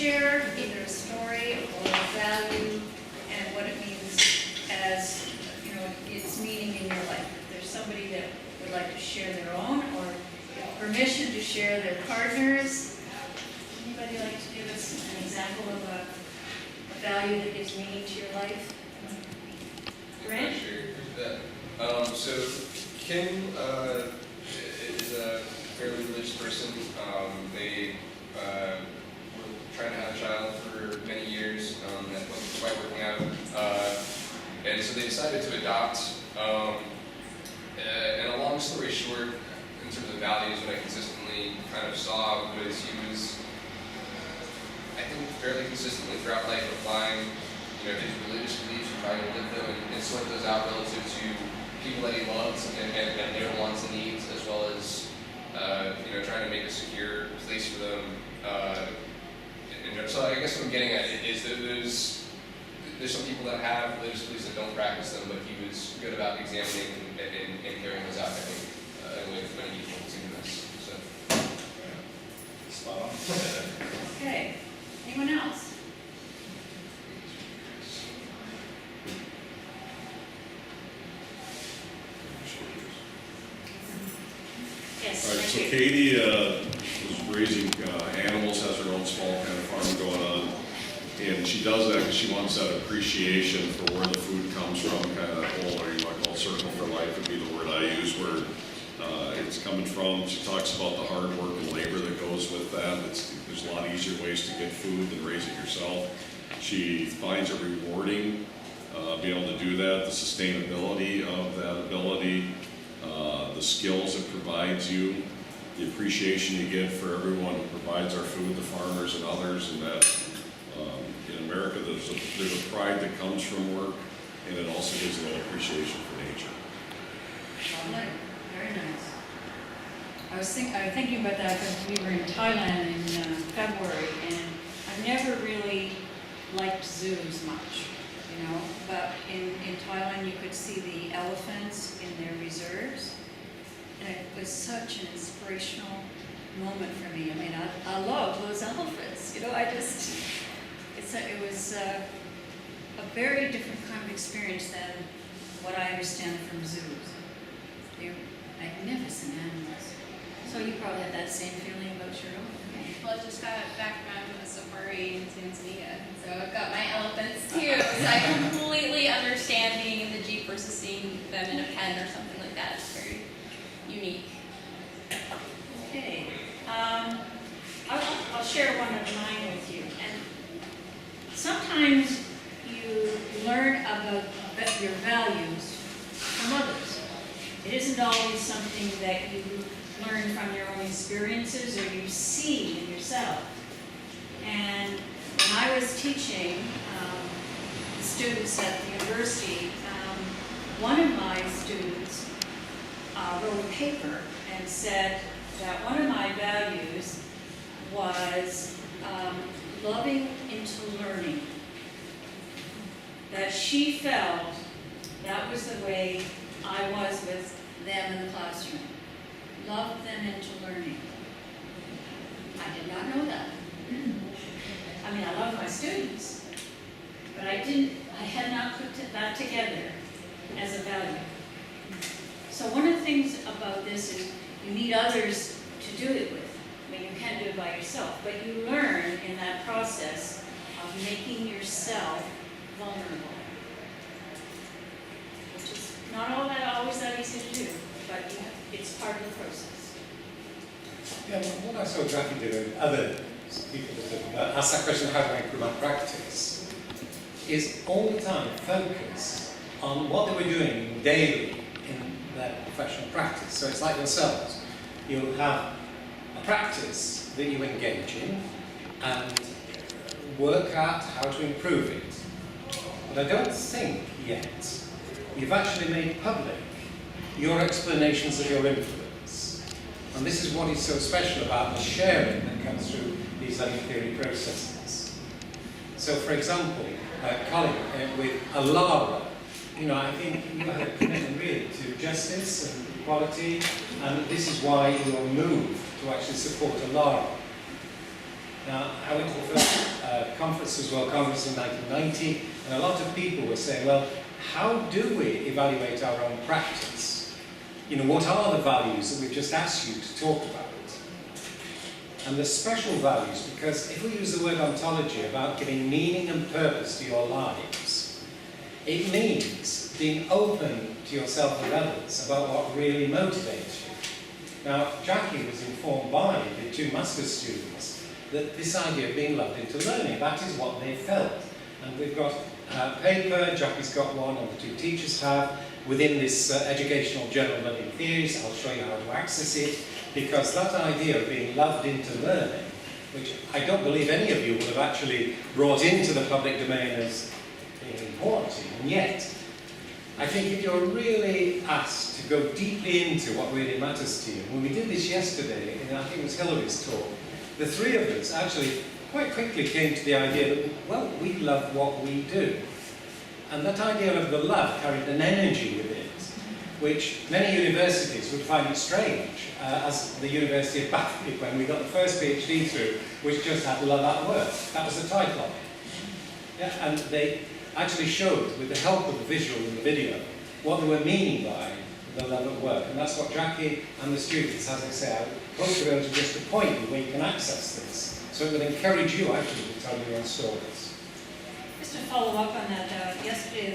share either a story or a value and what it means as, you know, its meaning in your life. If there's somebody that would like to share their own or give permission to share their partners, anybody like to give us an example of a value that gives meaning to your life? Grant? So Kim is a fairly religious person. They were trying to have a child for many years. That wasn't quite working out. And so they decided to adopt. And a long story short, in terms of values, what I consistently kind of saw was he was, I think, fairly consistently throughout life applying, you know, his religious beliefs and trying to live them and sort those out relative to people that he loves and their wants and needs, as well as you know, trying to make a secure place for them. And so I guess what I'm getting at is that there's some people that have religious beliefs that don't practice them, but he was good about examining and carrying those out, I think, with many people in this. So, yeah. Spot on. Okay. Anyone else? Yes. All right, so Katie was raising animals, has her own small kind of farm going on, and she does that because she wants that appreciation for where the food comes from, kind of that whole, or you might call it circle for life would be the word I use, where it's coming from. She talks about the hard work and labor that goes with that. There's a lot easier ways to get food than raise it yourself. She finds it rewarding being able to do that, the sustainability of that ability, the skills it provides you, the appreciation you get for everyone who provides our food, the farmers and others, and that in America there's a pride that comes from work, and it also gives you that appreciation for nature. Lovely. Very nice. I was thinking about that because we were in Thailand in February, and I've never really liked zoos much, you know, but in Thailand you could see the elephants in their reserves, and it was such an inspirational moment for me. I mean, I love those elephants, you know, it was a very different kind of experience than what I understand from zoos. They're magnificent animals. So you probably have that same feeling about your own. Well, I just got back from a safari in Tanzania, so I've got my elephants too. So I completely understand being in the Jeep versus seeing them in a pen or something like that. It's very unique. Okay. I'll share one of mine with you. And sometimes you learn about your values from others. It isn't always something that you learn from your own experiences or you see in yourself. And when I was teaching the students at the university, one of my students wrote a paper and said that one of my values was loving into learning. That she felt that was the way I was with them in the classroom. Love them into learning. I did not know that. I mean, I love my students, but I had not put that together as a value. So one of the things about this is you need others to do it with. I mean, you can't do it by yourself, but you learn in that process of making yourself vulnerable, which is not always that easy to do, but it's part of the process. Yeah, well, what I saw Jackie do and other people that ask that question, how do I improve my practice, is all the time focus on what they were doing daily in their professional practice. So it's like yourselves. You'll have a practice that you engage in and work out how to improve it. But I don't think yet you've actually made public your explanations of your influence. And this is what is so special about the sharing that comes through these learning theory processes. So for example, Colin, with ALARA, you know, I think you had a commitment really to justice and equality, and this is why you are moved to actually support ALARA. Now, I went to the first conference as well, Congress in 1990, and a lot of people were saying, well, how do we evaluate our own practice? You know, what are the values that we've just asked you to talk about? And the special values, because if we use the word ontology about giving meaning and purpose to your lives, it means being open to yourself and others about what really motivates you. Now, Jackie was informed by the two master's students that this idea of being loved into learning, that is what they felt. And we've got a paper, Jackie's got one, and the two teachers have, within this educational journal Loving Theories. I'll show you how to access it, because that idea of being loved into learning, which I don't believe any of you will have actually brought into the public domain as being important to you, and yet, I think if you're really asked to go deeply into what really matters to you, when we did this yesterday, and I think it was Hillary's talk, the three of us actually quite quickly came to the idea that, well, we love what we do. And that idea of the love carried an energy with it, which many universities would find it strange, as the University of Bath, when we got the first PhD through, which just had love at work. That was the title of it. Yeah, and they actually showed, with the help of the visual and the video, what they were meaning by the love at work. And that's what Jackie and the students, as I say, I hope to be able to just point you where you can access this. So it will encourage you actually to tell your own stories. Just to follow up on that, yesterday